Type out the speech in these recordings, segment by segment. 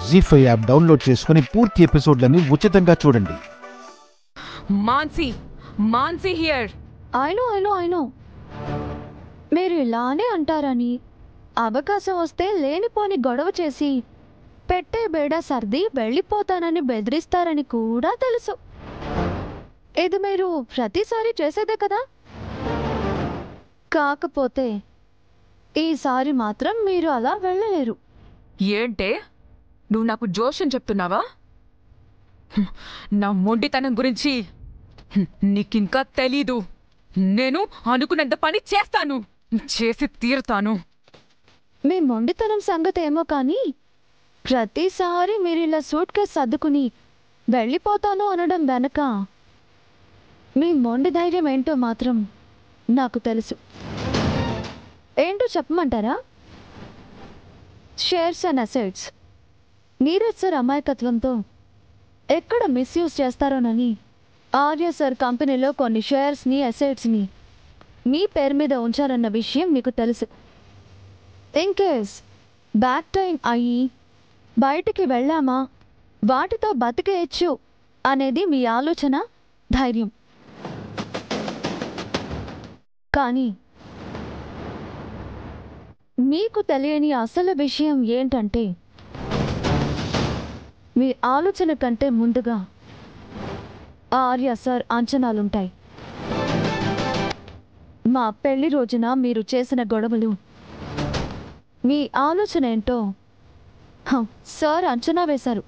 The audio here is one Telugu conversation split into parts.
జీ5 యాప్ డౌన్లోడ్ చేసుకుని పూర్తి ఎపిసోడ్లని ఉచితంగా చూడండి. మాన్సీ హియర్. ఐ నో మీరు ఇలానే అంటారని, అవకాశం వస్తే లేనిపోని గొడవ చేసి పెట్టే బేడ సర్ది వెళ్ళిపోతానని బెదిరిస్తారని కూడా తెలుసు. ఇది మీరు ప్రతిసారి చేసేదే కదా. కాకపోతే ఈసారి మాత్రం మీరు అలా వెళ్ళలేరు. ఏంటే నువ్వు నాకు జోష్యం చెప్తున్నావా? నా మొండితనం గురించి నీకింకా తెలీదు. నేను అనుకున్నంత పని చేస్తాను, చేసి తీరుతాను. మీ మొండితనం సంగతి ఏమో కానీ ప్రతిసారి మీరు ఇలా సూట్ కేసు సర్దుకుని వెళ్ళిపోతాను అనడం వెనక మీ మొండి ధైర్యం ఏంటో మాత్రం నాకు తెలుసు. ఏంటో చెప్పమంటారా? Shares and assets. Neeraj sir అమాయకత్వంతో ఎక్కడ మిస్యూజ్ చేస్తారోనని ఆర్య సార్ కంపెనీలో కొన్ని షేర్స్ని అసెట్స్ని మీ పేరు మీద ఉంచారన్న విషయం మీకు తెలుసు. ఇన్కేస్ బ్యాక్ టైం అయ్యి బయటికి వెళ్ళామా వాటితో బతికేయచ్చు అనేది మీ ఆలోచన, ధైర్యం. కానీ మీకు తెలియని అసలు విషయం ఏంటంటే మీ ఆలోచన కంటే ముందుగా ఆర్య సార్ అంచనాలుంటాయి. మా పెళ్లి రోజున మీరు చేసిన గొడవలు, మీ ఆలోచన ఏంటో సార్ అంచనా వేశారు.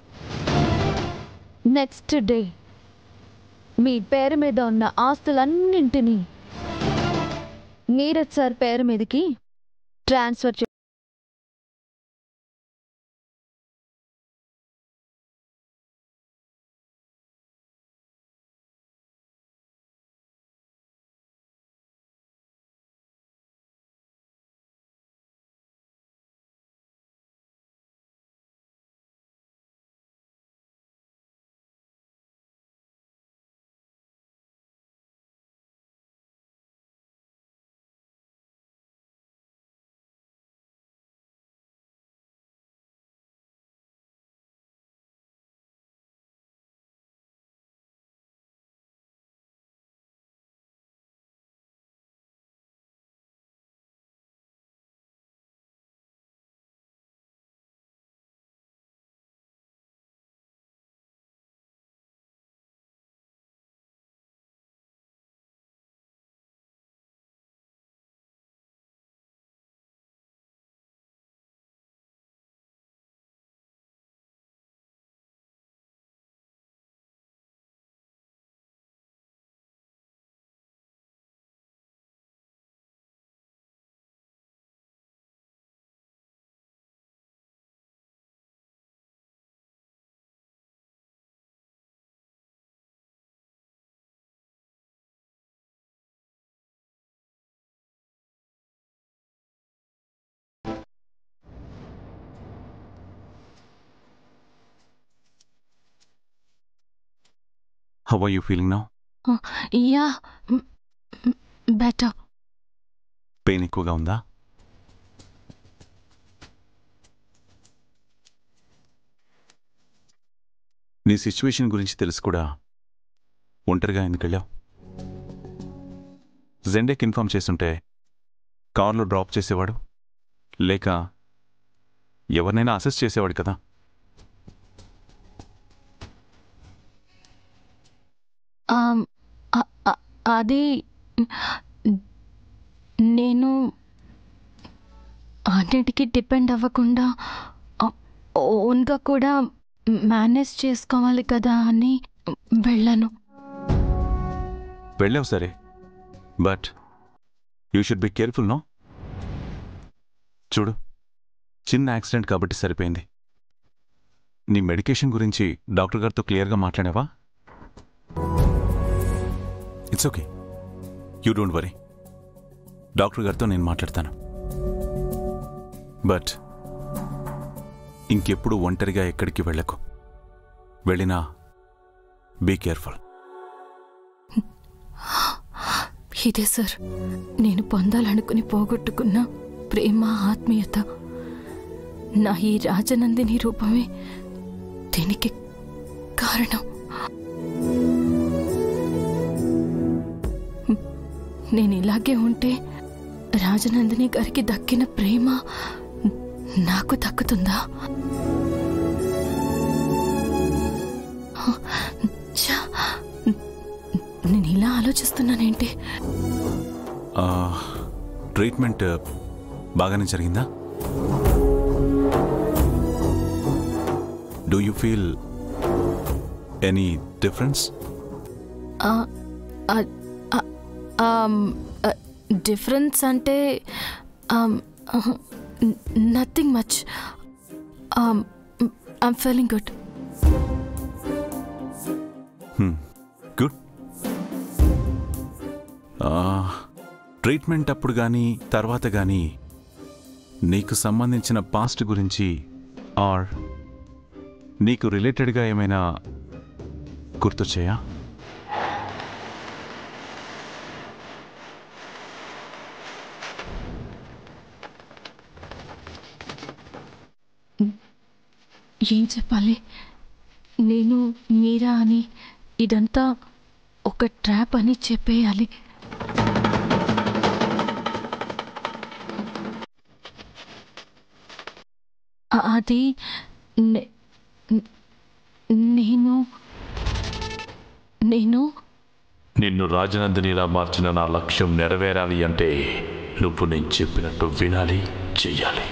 నెక్స్ట్ డే మీ పేరు మీద ఉన్న ఆస్తులన్నింటినీ నీరజ్ సార్ పేరు మీదకి ట్రాన్స్ఫర్ చే How are you feeling now? Yeah, better. Pain ఎక్కువగా ఉందా? నీ సిచ్యువేషన్ గురించి తెలుసు కూడా ఒంటరిగా ఎందుకు వెళ్ళావు? జెండేకి ఇన్ఫార్మ్ చేస్తుంటే కార్లో డ్రాప్ చేసేవాడు, లేక ఎవరినైనా అసెస్ చేసేవాడు కదా. అది నేను అన్నిటికీ డిపెండ్ అవ్వకుండా ఓన్గా కూడా మేనేజ్ చేసుకోవాలి కదా అని వెళ్ళాను. వెళ్ళావు సరే, but you should be careful. No, చూడు, చిన్న యాక్సిడెంట్ కాబట్టి సరిపోయింది. నీ మెడికేషన్ గురించి డాక్టర్ గారితో క్లియర్గా మాట్లాడావా? It's okay, you don't worry. Doctor గారితో నేను మాట్లాడతాను. బట్ ఇంకెప్పుడు ఒంటరిగా ఎక్కడికి వెళ్ళకు. వెళ్ళినా బీ కేర్ఫుల్. ఇదే సార్ నేను పొందాలనుకుని పోగొట్టుకున్న ప్రేమ, ఆత్మీయత. నా ఈ రాజనందిని రూపమే దీనికి కారణం నేను ఇలాగే ఉంటే రాజనందిని గారికి దక్కిన ప్రేమ నాకు దక్కుతుందా? నేను ఇలా ఆలోచిస్తున్నానేంటి? ట్రీట్మెంట్ బాగానే జరిగిందా? Do you feel any difference? Difference అంటే nothing much. I'm feeling good. Good. Treatment అప్పుడు కానీ తర్వాత కానీ నీకు సంబంధించిన పాస్ట్ గురించి ఆర్ నీకు రిలేటెడ్గా ఏమైనా గుర్తొచ్చాయా? ఏం చెప్పాలి? నేను మీరా అని ఇదంతా ఒక ట్రాప్ అని చెప్పేయాలి. అది నేను నిన్ను రాజనందినిలా మార్చిన నా లక్ష్యం నెరవేరాలి అంటే నువ్వు నేను చెప్పినట్టు వినాలి, చెయ్యాలి.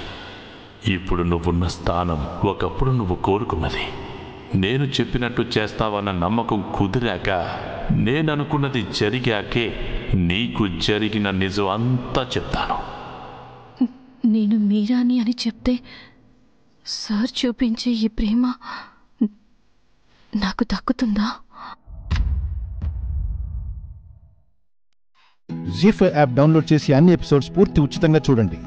ఇప్పుడు నువ్వున్న స్థానం ఒకప్పుడు నువ్వు కోరుకున్నది. నేను చెప్పినట్టు చేస్తావన్న నమ్మకం కుదిరాక, నేననుకున్నది జరిగాకే నీకు జరిగిన నిజం అంతా చెప్తాను. నేను మీరాని అని చెప్తే సార్ చూపించే ఈ ప్రేమ నాకు దక్కుతుందా? జీ5 యాప్ డౌన్లోడ్ చేసి అన్ని ఎపిసోడ్స్ పూర్తి ఉచితంగా చూడండి.